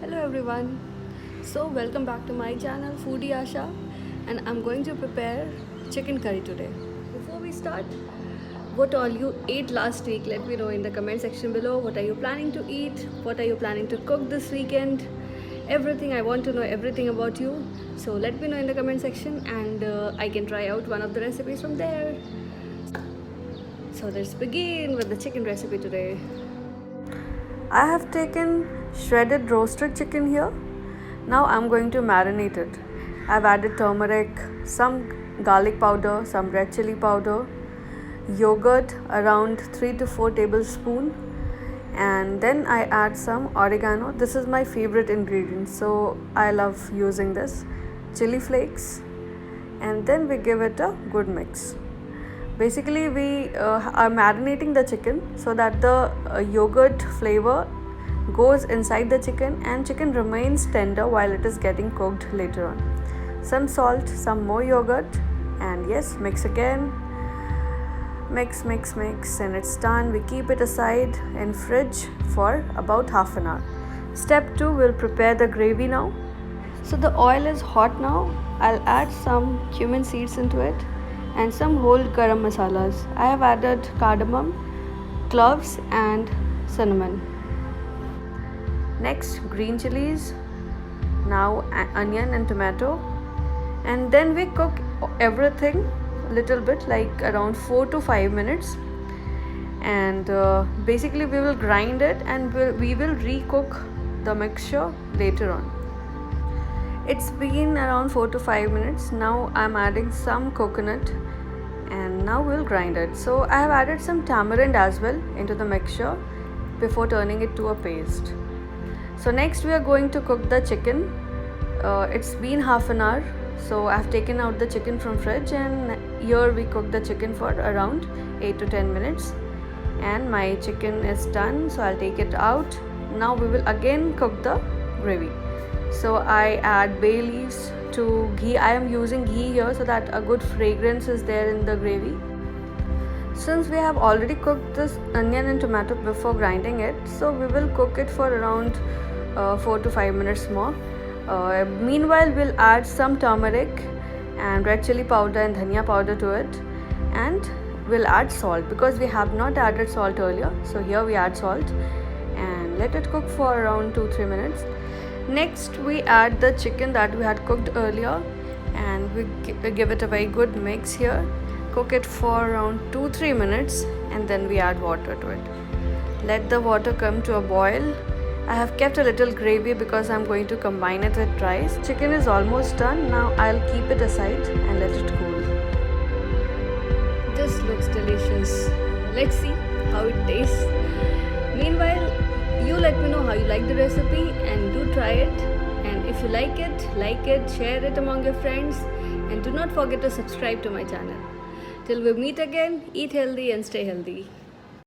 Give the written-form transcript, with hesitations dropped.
Hello everyone. So welcome back to my channel Foodie Asha, and I'm going to prepare chicken curry today. Before we start, what all you ate last week, let me know in the comment section below. What are you planning to eat? What are you planning to cook this weekend? Everything, I want to know everything about you. So let me know in the comment section, and I can try out one of the recipes from there. So let's begin with the chicken recipe today. I have taken shredded roasted chicken here. Now I'm going to marinate it. I've added turmeric, some garlic powder, some red chilli powder, yogurt around 3 to 4 tablespoons, and then I add some oregano. This is my favorite ingredient, so I love using this. Chilly flakes, and then we give it a good mix. Basically, we are marinating the chicken so that the yogurt flavor goes inside the chicken and chicken remains tender while it is getting cooked later on. Some salt, some more yogurt, and yes, mix again. Mix, and it's done. We keep it aside in fridge for about half an hour. Step 2, we'll prepare the gravy now. So the oil is hot now. I'll add some cumin seeds into it and some whole garam masalas. I have added cardamom, cloves, and cinnamon. Next, green chilies, now onion and tomato, and then we cook everything a little bit, like around 4 to 5 minutes, and basically we will grind it and we will recook the mixture later on. It's been around 4 to 5 minutes. Now I'm adding some coconut and now we'll grind it. So I have added some tamarind as well into the mixture before turning it to a paste. So next we are going to cook the chicken. It's been half an hour. So I've taken out the chicken from fridge, and here we cook the chicken for around 8 to 10 minutes. And my chicken is done, so I'll take it out. Now we will again cook the gravy. So I add bay leaves to ghee. I am using ghee here so that a good fragrance is there in the gravy. Since we have already cooked this onion and tomato before grinding it, so we will cook it for around 4 to 5 minutes more. Meanwhile, we'll add some turmeric and red chilli powder and dhania powder to it, and we'll add salt because we have not added salt earlier. So here we add salt and let it cook for around 2-3 minutes. Next, we add the chicken that we had cooked earlier, and we give it a very good mix here. Cook it for around 2-3 minutes, and then we add water to it. Let the water come to a boil. I have kept a little gravy because I'm going to combine it with rice. Chicken is almost done. Now I'll keep it aside and let it cool. This looks delicious. Let's see how it tastes. Meanwhile, you let me know how you like the recipe and do try it. And if you like it, share it among your friends, and do not forget to subscribe to my channel. Till we meet again, eat healthy and stay healthy.